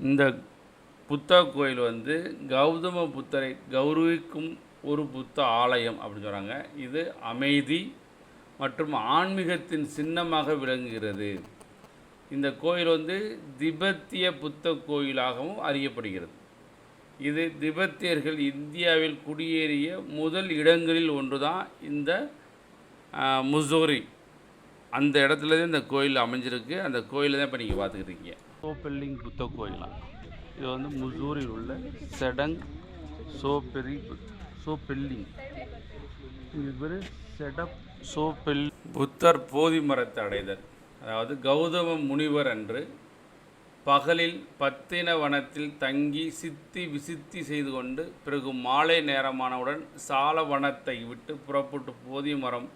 இந்த புத்தா கோயில் வந்து கௌதம புத்தரை கௌரவிக்கும் ஒரு புத்த ஆலயம் அப்படின்னு சொல்கிறாங்க. இது அமைதி மற்றும் ஆன்மீகத்தின் சின்னமாக விளங்குகிறது. இந்த கோயில் வந்து திபெத்திய புத்த கோயிலாகவும் அறியப்படுகிறது. இது திபெத்தியர்கள் இந்தியாவில் குடியேறிய முதல் இடங்களில் ஒன்று தான் இந்த முசோரி. அந்த இடத்துல தான் இந்த கோயில் அமைஞ்சிருக்கு. அந்த கோயிலை தான் இப்போ நீங்கள் பார்த்துக்கிட்டீங்க. சோபெல்லிங் புத்த கோயிலாம். இது வந்து முசோரியில் உள்ள செடங் சோபெல்லிங். இது பேர் செடப் சோபெல். புத்தர் போதி மரத்தை அடைதல். அதாவது கௌதம முனிவர் அன்று பகலில் பத்தின வனத்தில் தங்கி சித்தி விசித்தி செய்து கொண்டு பிறகு மாலை நேரமானவுடன் சால வனத்தை விட்டு புறப்பட்டு போதி மரம்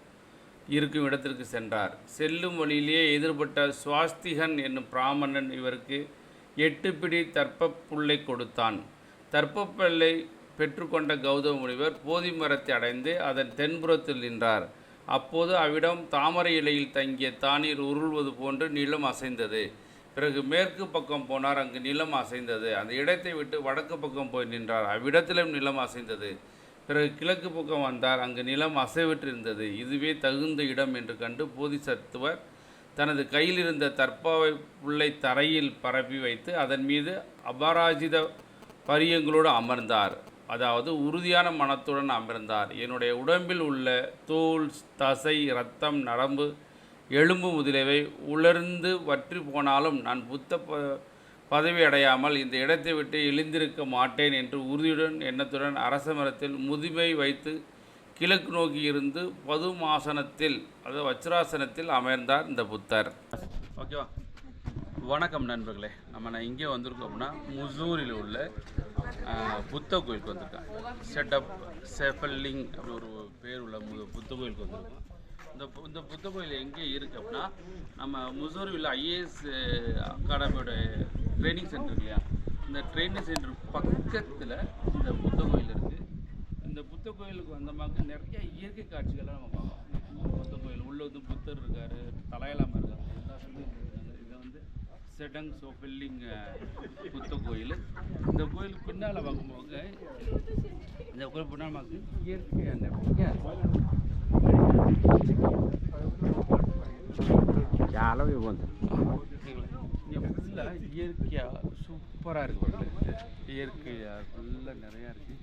இருக்கும் இடத்திற்கு சென்றார். செல்லும் வழியிலேயே எதிர்பட்ட சுவாஸ்திகன் என்னும் பிராமணன் இவருக்கு 8 பிடி தர்ப்பப்புல்லை கொடுத்தான். தர்ப்பப்புல்லை பெற்றுக்கொண்ட கௌதம முனிவர் போதி மரத்தை அடைந்து அதன் தென்புறத்தில் நின்றார். அப்போது அவ்விடம் தாமரை இலையில் தங்கிய தானீர் உருள்வது போன்று நிலம் அசைந்தது. பிறகு மேற்கு பக்கம் போனார். அங்கு நிலம் அசைந்தது. அந்த இடத்தை விட்டு வடக்கு பக்கம் போய் நின்றார். அவ்விடத்திலும் நிலம் அசைந்தது. பிறகு கிழக்கு பக்கம் வந்தார். அங்கு நிலம் அசைவிட்டிருந்தது. இதுவே தகுந்த இடம் என்று கண்டு போதிசத்துவர் தனது கையில் இருந்த தர்ப்பாவை புல்லை தரையில் பரப்பி வைத்து அதன் மீது அபராஜித பரியங்களோடு அமர்ந்தார். அதாவது உறுதியான மனத்துடன் அமர்ந்தார். என்னுடைய உடம்பில் உள்ள தோல், தசை, இரத்தம், நரம்பு, எலும்பு முதலியவை உலர்ந்து வற்றி போனாலும் நான் புத்த பதவி அடையாமல் இந்த இடத்தை விட்டு எழுந்திருக்க மாட்டேன் என்று உறுதியுடன் எண்ணத்துடன் அரச மரத்தில் முதுமை வைத்து கிழக்கு நோக்கி இருந்து பதுமாசனத்தில் அதாவது வஜ்ராசனத்தில் அமர்ந்தார் இந்த புத்தர். ஓகேவா? வணக்கம் நண்பர்களே. நான் இங்கே வந்திருக்கோம் அப்படின்னா முசோரியில் உள்ள புத்த கோயிலுக்கு வந்திருக்கேன். செடப்-சேபெல்லிங் அப்படி ஒரு பேர் உள்ள புத்த கோயிலுக்கு வந்திருக்கோம். இந்த புத்த கோயில் எங்கே இருக்குது அப்படின்னா நம்ம முசோரியில் ஐஏஎஸ் அகாடமியோட ட்ரைனிங் சென்டர் இல்லையா, இந்த ட்ரைனிங் சென்டர் பக்கத்தில் இந்த புத்த கோயில் இருக்குது. இந்த புத்த கோயிலுக்கு வந்தமாக்கு நிறைய இயற்கை காட்சிகள்லாம் நம்ம பார்க்கலாம். புத்த கோயில் உள்ள வந்து புத்தர் இருக்கார், தலையலாமல் இருக்காங்க, இதை வந்து செடங் சோபெல்லிங் புத்த கோயில். இந்த கோயிலுக்கு பின்னால் பார்க்கும்போது இந்த கோயில் பின்னால் நமக்கு இயற்கை நிறைய அளவு வந்து ஃபுல்லாக இயற்கையாக சூப்பராக இருக்குது. இயற்கையாக ஃபுல்லாக நிறையா இருக்குது.